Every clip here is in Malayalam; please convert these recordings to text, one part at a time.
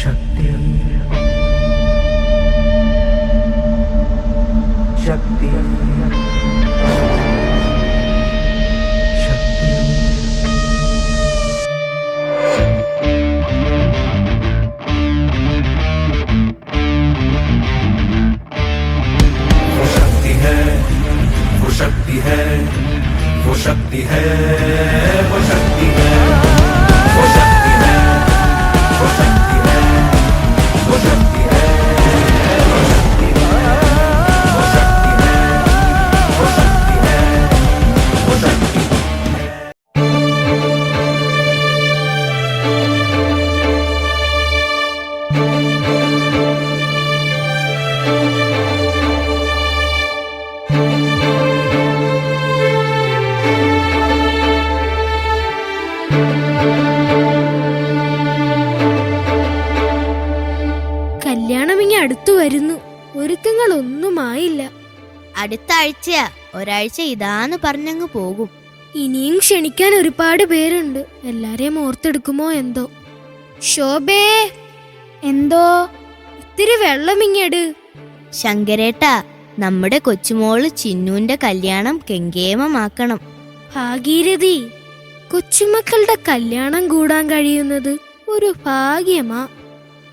शक्ति शक्ति शक्ति वो शक्ति है, वो शक्ति है, वो शक्ति है, वो शक्ति है, वो शक्ति है, वो शक्ति है, वो शक्ति है, वो शक्ति है, वो शक्ति है, वो शक्ति है, वो शक्ति है। കല്യാണം ഇങ്ങ് അടുത്തു വരുന്നു. ഒരുക്കങ്ങളൊന്നുമായില്ല. അടുത്ത ആഴ്ചയാ. ഒരാഴ്ച ഇതാന്ന് പറഞ്ഞങ്ങ് പോകും. ഇനിയും ക്ഷണിക്കാൻ ഒരുപാട് പേരുണ്ട്. എല്ലാരെയും ഓർത്തെടുക്കുമോ എന്തോ. ശോഭേ, എന്തോ? ഇത്തിരി വെള്ളം ഇങ്ങട്. ശങ്കരേട്ടാ, നമ്മുടെ കൊച്ചുമോള് ചിന്നുന്റെ കല്യാണം കെങ്കേമമാക്കണം. ഭാഗീരഥി, കൊച്ചുമക്കളുടെ കല്യാണം കൂടാൻ കഴിയുന്നത് ഒരു ഭാഗ്യമാ.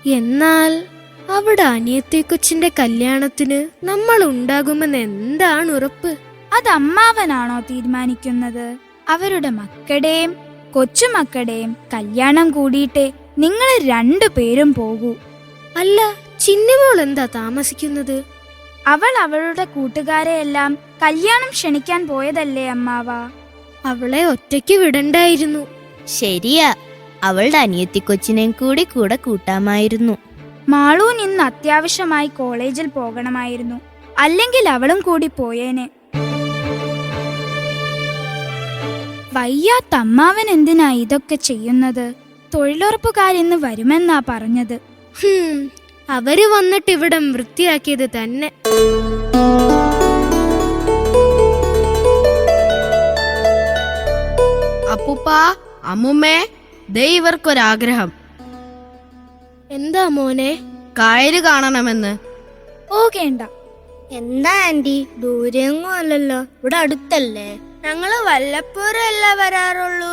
എന്നാൽ അവിടെ അനിയത്തെ കൊച്ചിന്റെ കല്യാണത്തിന് നമ്മൾ ഉണ്ടാകുമെന്ന് എന്താണ് ഉറപ്പ്? അത് അമ്മാവനാണോ തീരുമാനിക്കുന്നത്? അവരുടെ മക്കളുടെയും കൊച്ചുമക്കളുടെയും കല്യാണം കൂടിയിട്ടേ നിങ്ങൾ രണ്ടുപേരും പോകൂ. അല്ല, ചിന്നുമോൾ എന്താ താമസിക്കുന്നത്? അവൾ അവളുടെ കൂട്ടുകാരെയെല്ലാം കല്യാണം ക്ഷണിക്കാൻ പോയതല്ലേ അമ്മാവ? അവളെ ഒറ്റയ്ക്ക് വിടണ്ടായിരുന്നു. ശരിയാ, അവളുടെ അനിയത്തിക്കൊച്ചിനെയും കൂടി കൂടെ കൂട്ടാമായിരുന്നു. മാളൂൻ ഇന്ന് അത്യാവശ്യമായി കോളേജിൽ പോകണമായിരുന്നു. അല്ലെങ്കിൽ അവളും കൂടി പോയേനെ. വയ്യാത്ത അമ്മാവൻ എന്തിനാ ഇതൊക്കെ ചെയ്യുന്നത്? തൊഴിലുറപ്പുകാരിന്ന് വരുമെന്നാ പറഞ്ഞത്. അവര് വന്നിട്ട് ഇവിടം വൃത്തിയാക്കിയത് തന്നെ. അപ്പൂപ്പ, അമ്മുമ്മേ, ദേ ഇവർക്കൊരാഗ്രഹം. എന്താ മോനെ? കായല് കാണണമെന്ന്. പോകേണ്ട. എന്താ ആന്റി, ദൂരെങ്ങും അല്ലല്ലോ, ഇവിടെ അടുത്തല്ലേ. ഞങ്ങള് വല്ലപ്പോഴും അല്ല വരാറുള്ളൂ.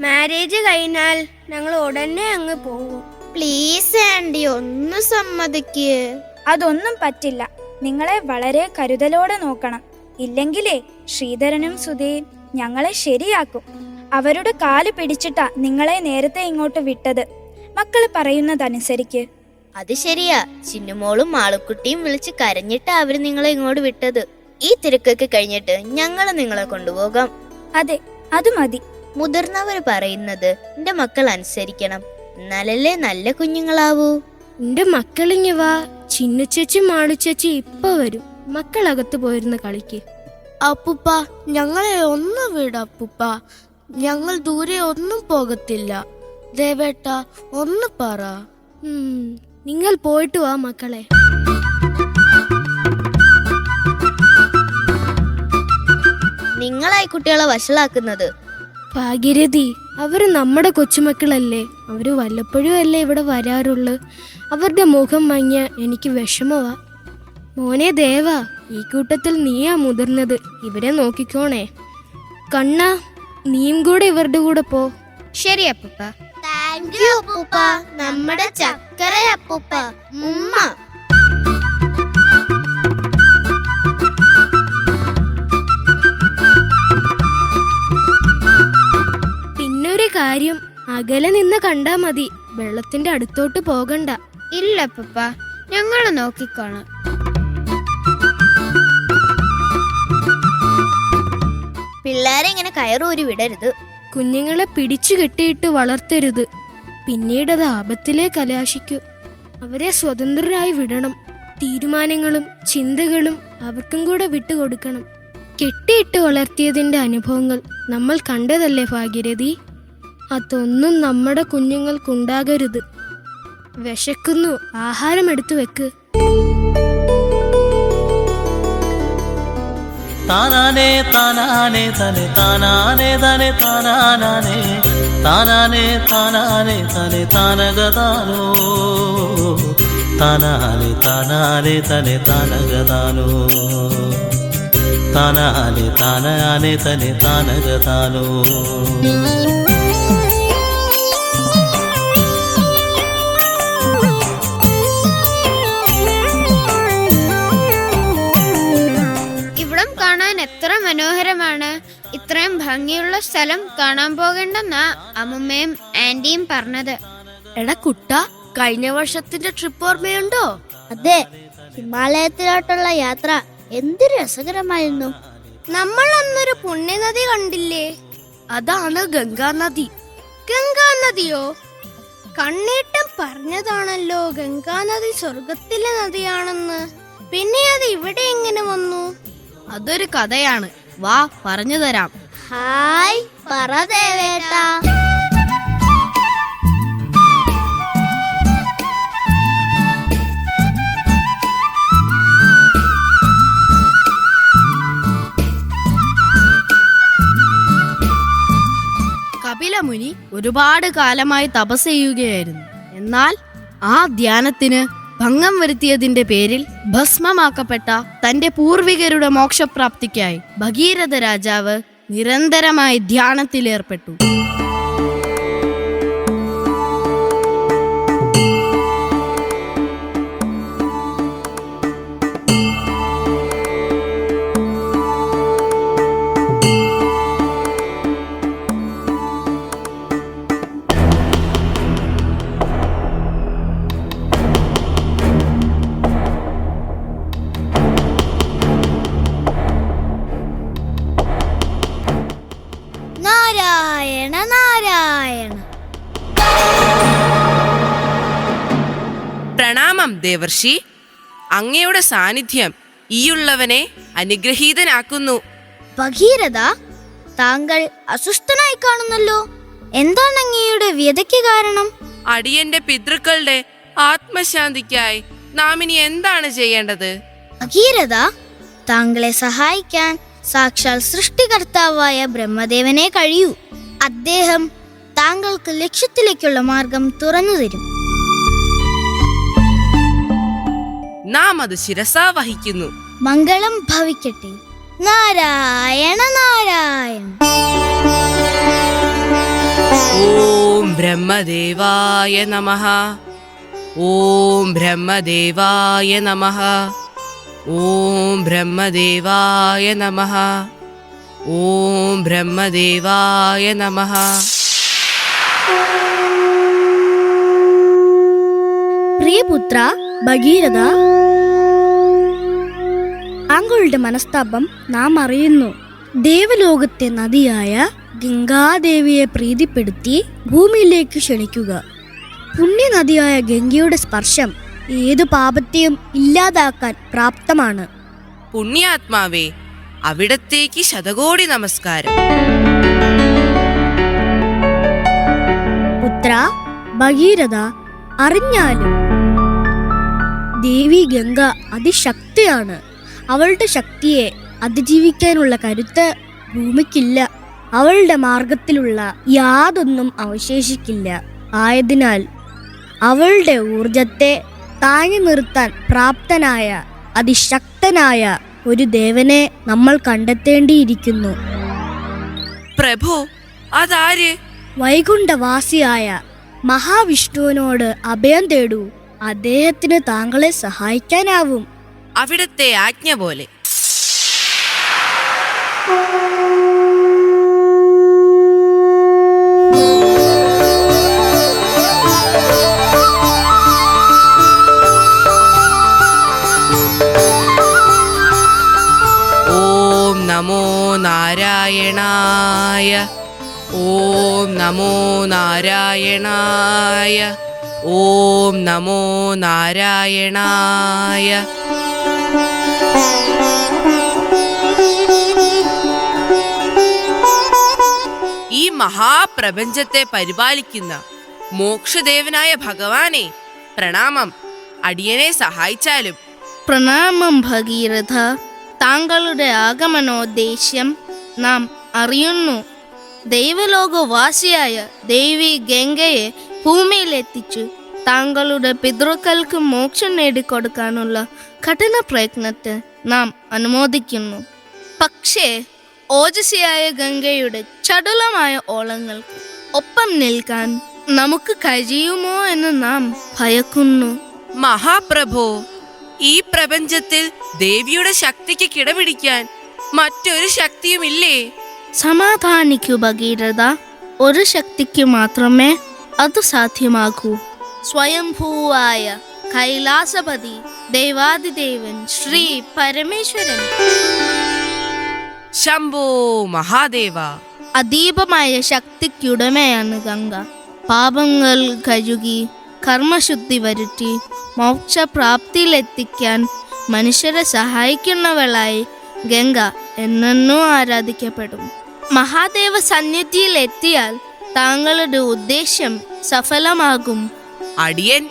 മാരേജ് കഴിഞ്ഞാൽ ഞങ്ങൾ ഉടനെ അങ്ങ് പോകും. പ്ലീസ് ആന്റി, ഒന്ന് സമ്മതിക്ക്. അതൊന്നും പറ്റില്ല. നിങ്ങളെ വളരെ കരുതലോടെ നോക്കണം. ഇല്ലെങ്കിലേ ശ്രീധരനും സുധയും ഞങ്ങളെ ശരിയാക്കും. അവരുടെ കാല് പിടിച്ചിട്ടാ നിങ്ങളെ നേരത്തെ ഇങ്ങോട്ട് വിട്ടത്. മക്കള് പറയുന്നതനുസരിക്ക്. അത് ശരിയാ, ചിന്നുമോളും മാളുക്കുട്ടിയും വിളിച്ച് കരഞ്ഞിട്ടാ അവര് നിങ്ങളെ ഇങ്ങോട്ട് വിട്ടത്. ഈ തിരക്കൊക്കെ കഴിഞ്ഞിട്ട് ഞങ്ങള് നിങ്ങളെ കൊണ്ടുപോകാം. അതെ, അത് മതി. മുതിർന്നവര് പറയുന്നത് എന്റെ മക്കൾ അനുസരിക്കണം, എന്നാലല്ലേ നല്ല കുഞ്ഞുങ്ങളാവൂ. എന്റെ മക്കളിങ്ങി വാ. ചിന്നുച്ചേച്ചി മാളുച്ചേച്ചി ഇപ്പൊ വരും. മക്കളകത്ത് പോയിരുന്ന് കളിക്ക്. അപ്പൂപ്പ, ഞങ്ങളെ ഒന്ന് വിട അപ്പൂപ്പ. ഞങ്ങൾ ദൂരെ ഒന്നും പോകത്തില്ല. ദേവേട്ട, ഒന്ന് പറ. നിങ്ങൾ പോയിട്ട് വാ മക്കളെ. നിങ്ങളായി കുട്ടികളെ വഷളാക്കുന്നത്. ഭാഗീരഥി, അവര് നമ്മുടെ കൊച്ചുമക്കളല്ലേ. അവര് വല്ലപ്പോഴും അല്ലേ ഇവിടെ വരാറുള്ളു. അവരുടെ മുഖം മങ്ങിയ എനിക്ക് വിഷമവാ. മോനെ ദേവാ, ഈ കൂട്ടത്തിൽ നീയാ മുതിർന്നത്. ഇവരെ നോക്കിക്കോണേ. കണ്ണ, നീയും കൂടെ ഇവരുടെ കൂടെ പോ. ശരി അപ്പൂപ്പ. താങ്ക് യു അപ്പൂപ്പ, നമ്മുടെ ചക്കര അപ്പൂപ്പ. ഉമ്മ. പിന്നൊരു കാര്യം, അകലെ നിന്ന് കണ്ടാ മതി. വെള്ളത്തിന്റെ അടുത്തോട്ട് പോകണ്ട. ഇല്ല അപ്പൂപ്പ, ഞങ്ങള് നോക്കിക്കോണം. പിള്ളേരെ ഇങ്ങനെ കയറൂരി വിടരുത്. കുഞ്ഞുങ്ങളെ പിടിച്ചു കെട്ടിയിട്ട് വളർത്തരുത്. പിന്നീടത് ആപത്തിലേ കലാശിക്കൂ. അവരെ സ്വതന്ത്രരായി വിടണം. തീരുമാനങ്ങളും ചിന്തകളും അവർക്കും കൂടെ വിട്ടുകൊടുക്കണം. കെട്ടിയിട്ട് വളർത്തിയതിന്റെ അനുഭവങ്ങൾ നമ്മൾ കണ്ടതല്ലേ ഭാഗീരഥി. അതൊന്നും നമ്മുടെ കുഞ്ഞുങ്ങൾക്കുണ്ടാകരുത്. വിശക്കുന്നു, ആഹാരം എടുത്തു വെക്ക്. താനാനേ താനാനേ തനെ താനാനേ തനെ താനാനേ താനാനേ താനാനേ തനെ താനകതാനോ. താനാലെ താനാലെ തനെ താനകതാനോ താനാലെ താനാലെ തനെ താനകതാനോ. ഇവിടം കാണാൻ എത്ര മനോഹരമാണ്. ഇത്രയും ഭംഗിയുള്ള സ്ഥലം കാണാൻ പോകണ്ടെന്നാ അമ്മമ്മയും ആന്റിയും പറഞ്ഞത്. എടാ കുട്ട, കഴിഞ്ഞ വർഷത്തിന്റെ ട്രിപ്പ് ഓർമ്മയുണ്ടോ? അതെ, ഹിമാലയത്തിലോട്ടുള്ള യാത്ര എന്ത് രസകരമായിരുന്നു. നമ്മൾ അന്നൊരു പുണ്യനദി കണ്ടില്ലേ? അതാണ് ഗംഗാനദി. ഗംഗാനദിയോ? കണ്ണേട്ടം പറഞ്ഞതാണല്ലോ ഗംഗാനദി സ്വർഗത്തിലെ നദിയാണെന്ന്. പിന്നെ അത് ഇവിടെ എങ്ങനെ വന്നു? അതൊരു കഥയാണ്, വാ പറഞ്ഞു തരാം. ഹായ്, പറ ദേവേട്ടാ. കപിലമുനി ഒരുപാട് കാലമായി തപസ് ചെയ്യുകയായിരുന്നു. എന്നാൽ ആ ധ്യാനത്തിന് ഭംഗം വരുത്തിയതിന്റെ പേരിൽ ഭസ്മമാക്കപ്പെട്ട തന്റെ പൂർവികരുടെ മോക്ഷപ്രാപ്തിക്കായി ഭഗീരഥ രാജാവ് നിരന്തരമായി ധ്യാനത്തിലേർപ്പെട്ടു. നാരായണ നാരായണ. പ്രണാമം ദേവർഷി. അങ്ങയുടെ സാന്നിധ്യം ഈയുള്ളവനെ അനുഗ്രഹീതനാക്കുന്നു. ഭഗീരഥ, താങ്കൾ അസ്വസ്ഥനായി കാണുന്നല്ലോ. എന്താണ് അങ്ങയുടെ വ്യതയ്ക്ക് കാരണം? അടിയന്റെ പിതൃക്കളുടെ ആത്മശാന്തിക്കായി നാം ഇനി എന്താണ് ചെയ്യേണ്ടത്? ഭഗീരഥ, താങ്കളെ സഹായിക്കാൻ സാക്ഷാൽ സൃഷ്ടികർത്താവായ ബ്രഹ്മദേവനെ കഴിയൂ. അദ്ദേഹം താങ്കൾക്ക് ലക്ഷ്യത്തിലേക്കുള്ള മാർഗം തുറന്നു തരും. നാം അത് ശിരസാ വഹിക്കുന്നു. മംഗളം ഭവിക്കട്ടെ. നാരായണ നാരായണ. ഓം ബ്രഹ്മദേവായ നമഃ. ഓം ബ്രഹ്മദേവായ നമഃ. ഓം ബ്രഹ്മദേവായ നമഃ. ഓം ബ്രഹ്മദേവായ നമഃ. പ്രിയപുത്ര ഭഗീരഥ, താങ്കളുടെ മനസ്താപം നാം അറിയുന്നു. ദേവലോകത്തെ നദിയായ ഗംഗാദേവിയെ പ്രീതിപ്പെടുത്തി ഭൂമിയിലേക്ക് ക്ഷണിക്കുക. പുണ്യനദിയായ ഗംഗയുടെ സ്പർശം ഏതു പാപത്തെയും ഇല്ലാതാക്കാൻ പ്രാപ്തമാണ്. പുണ്യാത്മാവേ, അവിടത്തേക്ക് ശതകോടി നമസ്കാരം. പുത്ര ഭഗീരഥ, അറിഞ്ഞാലും ദേവി ഗംഗ അതിശക്തിയാണ്. അവളുടെ ശക്തിയെ അതിജീവിക്കാനുള്ള കരുത്ത് ഭൂമിക്കില്ല. അവളുടെ മാർഗത്തിലുള്ള യാതൊന്നും അവശേഷിക്കില്ല. ആയതിനാൽ അവളുടെ ഊർജത്തെ താങ്ങി നിർത്താൻ പ്രാപ്തനായ അതിശക്തനായ ഒരു ദേവനെ നമ്മൾ കണ്ടെത്തേണ്ടിയിരിക്കുന്നു. പ്രഭു, അതാര്? വൈകുണ്ഠവാസിയായ മഹാവിഷ്ണുവിനോട് അഭയം തേടൂ. അദ്ദേഹത്തിന് താങ്കളെ സഹായിക്കാനാവും. അവിടത്തെ ആജ്ഞ പോലെ. ഓം നമോ നാരായണായ. ഓം നമോ നാരായണായ. ഓം നമോ നാരായണായ. ഈ മഹാപ്രപഞ്ചത്തെ പരിപാലിക്കുന്ന മോക്ഷദേവനായ ഭഗവാനെ പ്രണാമം. അടിയനെ സഹായിച്ചാലും. പ്രണാമം ഭഗീരഥ. താങ്കളുടെ ആഗമനോദ്ദേശ്യം നാം അറിയുന്നു. ദൈവലോകവാസിയായ ദേവി ഗംഗയെ ഭൂമിയിലെത്തിച്ചു താങ്കളുടെ പിതൃക്കൾക്ക് മോക്ഷം നേടിക്കൊടുക്കാനുള്ള കഠിന പ്രയത്നത്തെ നാം അനുമോദിക്കുന്നു. പക്ഷേ ഓജസ്വിയായ ഗംഗയുടെ ചടുലമായ ഓളങ്ങൾക്ക് ഒപ്പം നിൽക്കാൻ നമുക്ക് കഴിയുമോ എന്ന് നാം ഭയക്കുന്നു. മഹാപ്രഭോ, ഈ പ്രപഞ്ചത്തിൽ ദേവിയുടെ ശക്തിക്ക് കിടപിടിക്കാൻ മറ്റൊരു ശക്തിയുമില്ലേ? സമാധാനിക്കൂ ഭഗീരഥ. ഒരു ശക്തിക്ക് മാത്രമേ അത് സാധ്യമാകൂ. സ്വയംഭൂവായ കൈലാസപതി ദേവാദിദേവൻ ശ്രീ പരമേശ്വരൻ. ശംഭോ മഹാദേവ. അതീപമായ ശക്തിക്കുടമയാണ് ഗംഗ. പാപങ്ങൾ കഴുകി കർമ്മശുദ്ധി വരുത്തി മോക്ഷപ്രാപ്തിയിലെത്തിക്കാൻ മനുഷ്യരെ സഹായിക്കുന്നവളായി ഗംഗ എന്നെന്നും ആരാധിക്കപ്പെടും. മഹാദേവ സന്നിധിയിൽ എത്തിയാൽ താങ്കളുടെ ഉദ്ദേശ്യം സഫലമാകും. അടിയൻ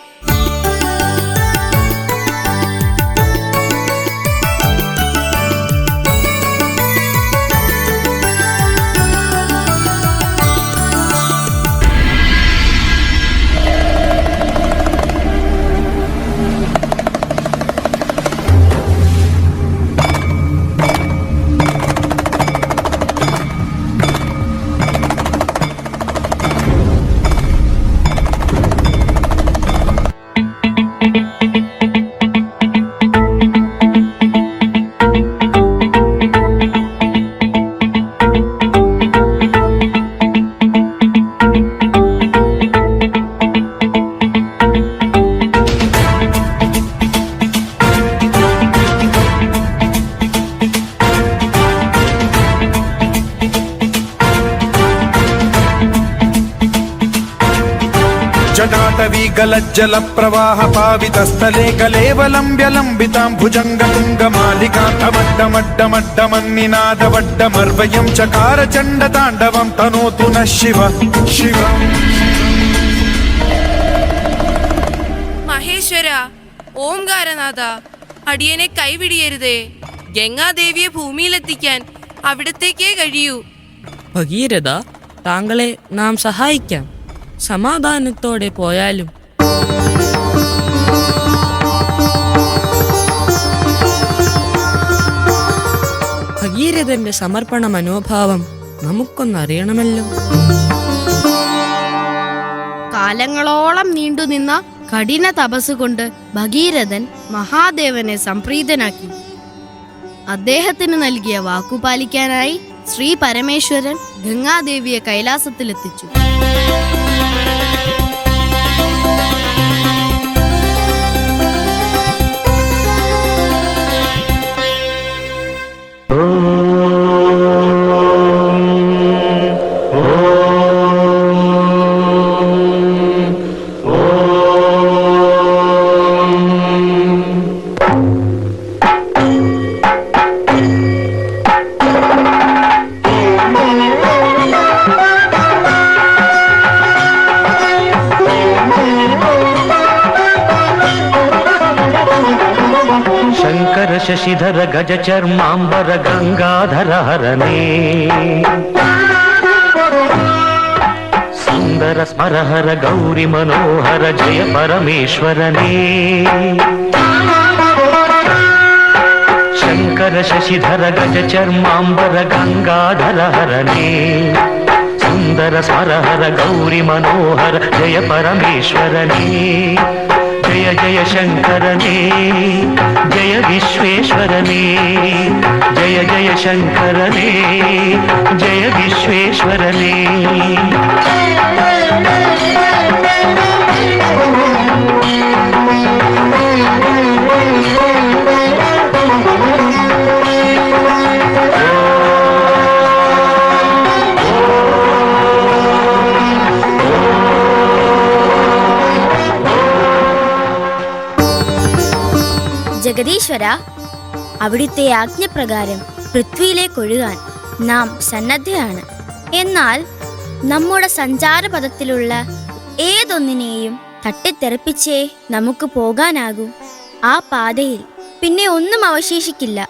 जटाटवीगलज्जल प्रवाह पावितस्थले कलेवलम्ब्य लम्बितां भुजङ्गतुङ्गमालिकान्तमड्डमड्डमड्डमन्निनादवड्डमर्वयं चकार चण्डताण्डवं तनोतु नः शिव शिव. മഹേശ്വര, ഓംകാരനാഥ, അടിയനെ കൈവിടിയരുതേ. ഗംഗാദേവിയെ ഭൂമിയിലെത്തിക്കാൻ അവിടത്തേക്കേ കഴിയൂ. ഭഗീരഥ, താങ്കളെ നാം സഹായിക്കാം. സമാധാനത്തോടെ പോയാലും. ഭഗീരഥന്റെ സമർപ്പണ മനോഭാവം നമുക്കൊന്നറിയണമല്ലോ. കാലങ്ങളോളം നീണ്ടുനിന്ന കഠിന തപസ്സുകൊണ്ട് ഭഗീരഥൻ മഹാദേവനെ സംപ്രീതനാക്കി. അദ്ദേഹത്തിന് നൽകിയ വാക്കുപാലിക്കാനായി ശ്രീ പരമേശ്വരൻ ഗംഗാദേവിയെ കൈലാസത്തിലെത്തിച്ചു. शशिधर गज चर्मांबर गंगाधर हरणे सुंदर स्मरहर गौरी मनोहर जय परमेश्वरने शंकर शशिधर गज चर्मांबर गंगाधर हरणे सुंदर स्मरहर गौरी मनोहर जय परमेश्वरने जय जय शंकरने जय विश्वेश्वरने जय जय शंकरने जय विश्वेश्वरने ജഗദീശ്വര, അവിടുത്തെ ആജ്ഞപ്രകാരം പൃഥ്വിയിലേക്കൊഴുകാൻ നാം സന്നദ്ധയാണ്. എന്നാൽ നമ്മുടെ സഞ്ചാരപഥത്തിലുള്ള ഏതൊന്നിനെയും തട്ടിത്തെറിപ്പിച്ചേ നമുക്ക് പോകാനാകൂ. ആ പാതയിൽ പിന്നെ ഒന്നും അവശേഷിക്കില്ല.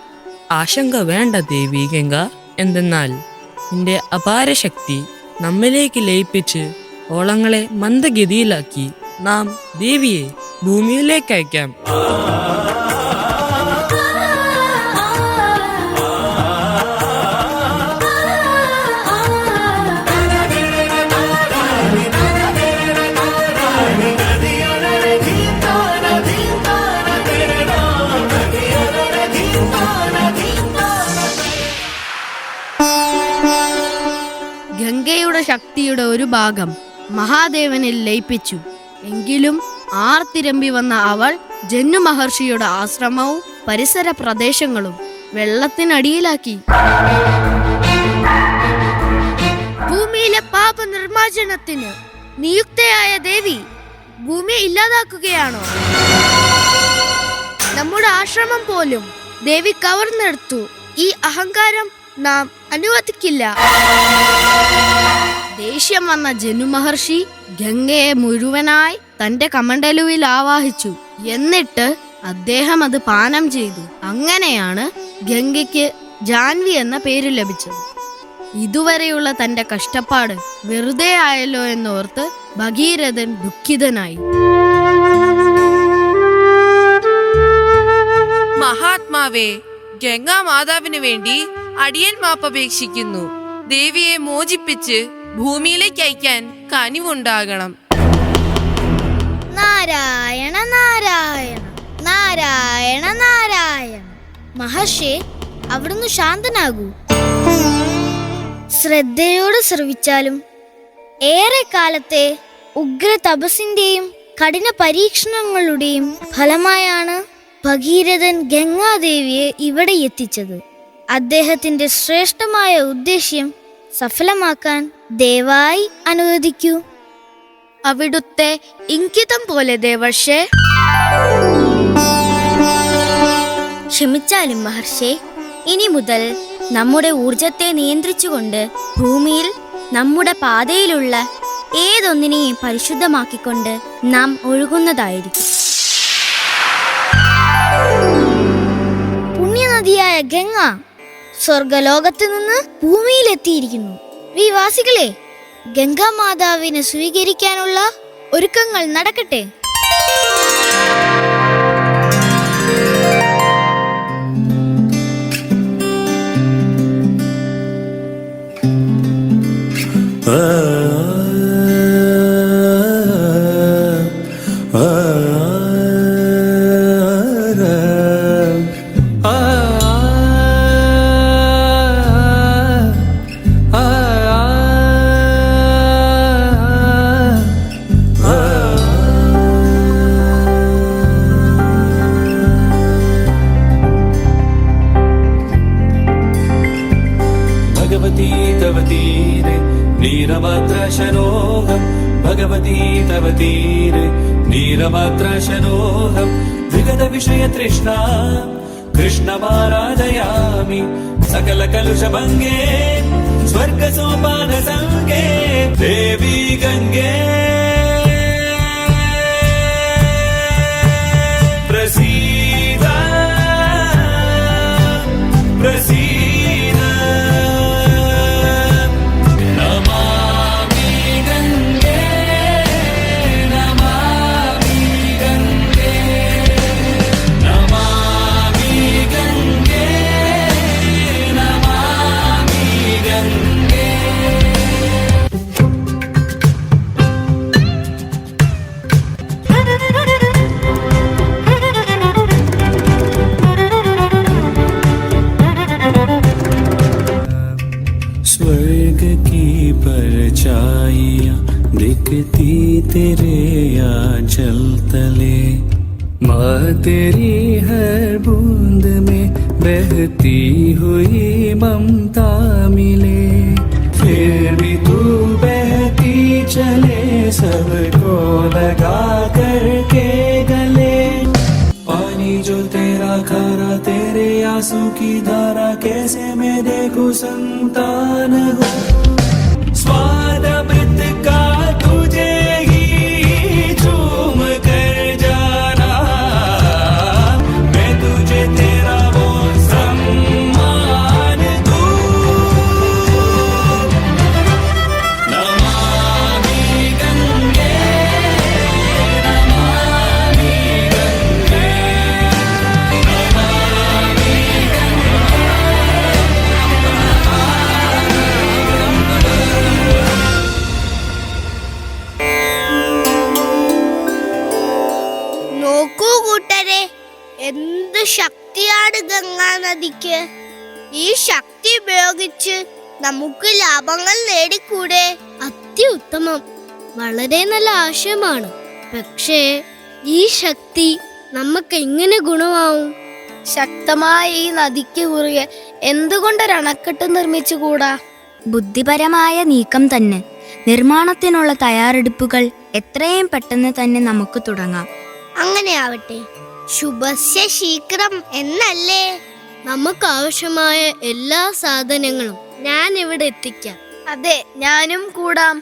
ആശങ്ക വേണ്ട ദേവി ഗംഗ. എന്തെന്നാൽ നിന്റെ അപാരശക്തി നമ്മിലേക്ക് ലയിപ്പിച്ച് ഓളങ്ങളെ മന്ദഗതിയിലാക്കി നാം ദേവിയെ ഭൂമിയിലേക്ക് അയക്കാം. ഗംഗയുടെ ശക്തിയുടെ ഒരു ഭാഗം മഹാദേവനിൽ ലയിപ്പിച്ചു. എങ്കിലും ആർത്തിരമ്പി വന്ന അവൾ ജന്നു മഹർഷിയുടെ ആശ്രമവും പരിസര പ്രദേശങ്ങളും വെള്ളത്തിനടിയിലാക്കി. ഭൂമിയിലെ പാപ നിർമ്മാർജ്ജനത്തിന് നിയുക്തയായ ദേവി ഭൂമിയെ ഇല്ലാതാക്കുകയാണോ? നമ്മുടെ ആശ്രമം പോലും ദേവി കവർന്നെടുത്തു. ഈ അഹങ്കാരം നാം അനുവദിക്കില്ല. ദേഷ്യം വന്ന ജനു മഹർഷി ഗംഗയെ മുഴുവനായി തന്റെ കമണ്ടലുവിൽ ആവാഹിച്ചു. എന്നിട്ട് അദ്ദേഹം അത് പാനം ചെയ്തു. അങ്ങനെയാണ് ഗംഗയ്ക്ക് ജാൻവി എന്ന പേര് ലഭിച്ചത്. ഇതുവരെയുള്ള തന്റെ കഷ്ടപ്പാട് വെറുതെ ആയല്ലോ എന്നോർത്ത് ഭഗീരഥൻ ദുഃഖിതനായി. മഹാത്മാവേ, ഗംഗാ മാതാവിന് വേണ്ടി അടിയൻ മാപ്പപേക്ഷിക്കുന്നു. ദേവിയെ മോചിപ്പിച്ച് ഭൂമിയിലേക്ക് അയക്കാൻ കനിവുണ്ടാകണം. നാരായണ നാരായണ നാരായണ നാരായണ. മഹർഷി, അവിടുന്ന് ശാന്തനാകൂ. ശ്രദ്ധയോട് ശ്രവിച്ചാലും ഏറെ കാലത്തെ ഉഗ്ര തപസ്സിന്റെയും കഠിന പരീക്ഷണങ്ങളുടെയും ഫലമായാണ് ഭഗീരഥൻ ഗംഗാദേവിയെ ഇവിടെ എത്തിച്ചത്. അദ്ദേഹത്തിന്റെ ശ്രേഷ്ഠമായ ഉദ്ദേശ്യം സഫലമാക്കാൻ ദയവായി അനുവദിക്കൂ. അവിടുത്തെ ഇംഗിതം പോലെ ദേവർഷേ. ക്ഷമിച്ചാലും മഹർഷേ, ഇനി മുതൽ നമ്മുടെ ഊർജത്തെ നിയന്ത്രിച്ചുകൊണ്ട് ഭൂമിയിൽ നമ്മുടെ പാതയിലുള്ള ഏതൊന്നിനെയും പരിശുദ്ധമാക്കിക്കൊണ്ട് നാം ഒഴുകുന്നതായിരിക്കും. പുണ്യനദിയായ ഗംഗ സ്വർഗലോകത്ത് നിന്ന് ഭൂമിയിലെത്തിയിരിക്കുന്നു. വിവാസികളെ, ഗംഗാമാതാവിനെ സ്വീകരിക്കാനുള്ള ഒരുക്കങ്ങൾ നടക്കട്ടെ. भगवती तव तीरे नीरमात्रशनोऽहम् विगत विषय तृष्णा कृष्णमाराधयामि सकलकलुषभङ्गे स्वर्गसोपानसङ्गे देवी गङ्गे प्रसीद प्रसीद दिखती तेरे आंचल तले, माँ तेरी हर बूंद में बहती हुई ममता मिले। फिर भी तू बहती चले सबको लगा करके गले। पानी जो तेरा खारा तेरे आंसू की धारा कैसे मैं देखूं संतान हो। स्वाद अमृत का तुझे ही झूम कर जाना, मैं तुझे तेरा वो सम्मान दूं। नमामि गंगे നോക്കൂ കൂട്ടരെ, എന്ത് ശക്തിയാണ് ഗംഗാ നദിക്ക്. ഈ ശക്തി ഉപയോഗിച്ച് നമുക്ക് ലാഭങ്ങൾ നേടിക്കൂടെ? അത്യുത്തമം, വളരെ നല്ല ആശയമാണ്. പക്ഷേ ഈ ശക്തി നമുക്ക് എങ്ങനെ ഗുണമാവും? ശക്തമായ ഈ നദിക്ക് കുറുകെ എന്തുകൊണ്ടൊരണക്കെട്ട് നിർമ്മിച്ചുകൂടാ? ബുദ്ധിപരമായ നീക്കം തന്നെ. നിർമ്മാണത്തിനുള്ള തയ്യാറെടുപ്പുകൾ എത്രയും പെട്ടെന്ന് തന്നെ നമുക്ക് തുടങ്ങാം. അങ്ങനെ ആവട്ടെ. ശുഭസ്യ ശീഘ്രം എന്നല്ലേ? നമുക്ക് ആവശ്യമായ എല്ലാ സാധനങ്ങളും ഞാൻ ഇവിടെ എത്തിക്കാം. അതെ, ഞാനും കൂടാം.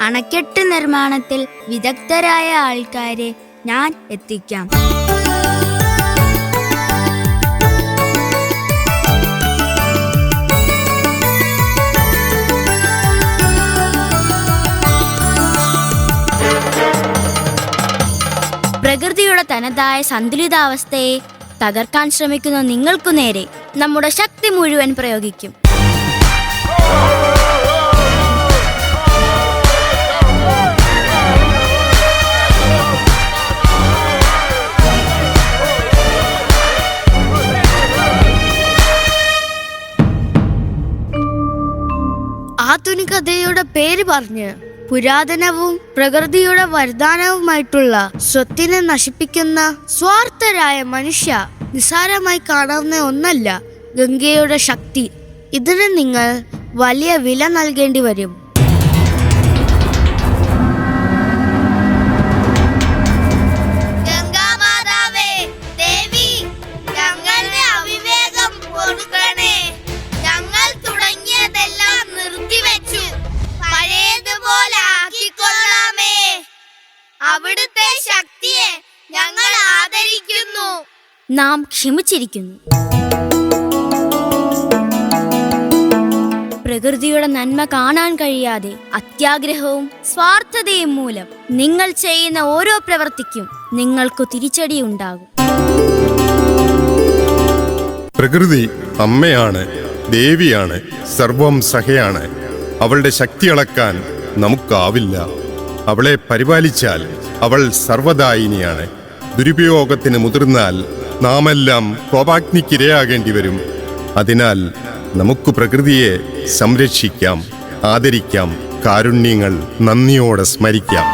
അണക്കെട്ട് നിർമ്മാണത്തിൽ വിദഗ്ധരായ ആൾക്കാരെ ഞാൻ എത്തിക്കാം. പ്രകൃതിയുടെ തനതായ സന്തുലിതാവസ്ഥയെ തകർക്കാൻ ശ്രമിക്കുന്ന നിങ്ങൾക്കു നേരെ നമ്മുടെ ശക്തി മുഴുവൻ പ്രയോഗിക്കും. ആധുനികതയുടെ പേര് പറഞ്ഞ് പുരാതനവും പ്രകൃതിയുടെ വരദാനവുമായിട്ടുള്ള സ്വത്തിനെ നശിപ്പിക്കുന്ന സ്വാർത്ഥരായ മനുഷ്യ നിസ്സാരമായി കാണാവുന്ന ഒന്നല്ല ഗംഗയുടെ ശക്തി. ഇതിന് നിങ്ങൾ വലിയ വില നൽകേണ്ടി വരും. ഗംഗാമാതാവേ, ദേവി, ഞങ്ങളുടെ അവിവേകം പൊറുക്കണേ. ഞങ്ങൾ തുടങ്ങിയതെല്ലാം നിർത്തിവെച്ചു. പഴയതുപോലെ ആക്കിക്കൊള്ളാമേ. അവിടുത്തെ ശക്തിയെ ഞങ്ങൾ ആദരിക്കുന്നു. നാം ക്ഷമിച്ചിരിക്കുന്നു. പ്രകൃതിയുടെ നന്മ കാണാൻ കഴിയാതെ അത്യാഗ്രഹവും സ്വാർത്ഥതയും മൂലം നിങ്ങൾ ചെയ്യുന്ന ഓരോ പ്രവൃത്തിക്കും നിങ്ങൾക്കു തിരിച്ചടി ഉണ്ടാകും. പ്രകൃതി അമ്മയാണ്, ദേവിയാണ്, സർവം സഹയാണ്. അവളുടെ ശക്തി അളക്കാൻ നമുക്കാവില്ല. അവളെ പരിപാലിച്ചാൽ അവൾ സർവദായിനിയാണ്. ദുരുപയോഗത്തിന് മുതിർന്നാൽ നാമെല്ലാം കോപാഗ്നിക്കിരയാകേണ്ടി വരും. അതിനാൽ നമുക്ക് പ്രകൃതിയെ സംരക്ഷിക്കാം, ആദരിക്കാം, കാരുണ്യങ്ങൾ നന്ദിയോടെ സ്മരിക്കാം.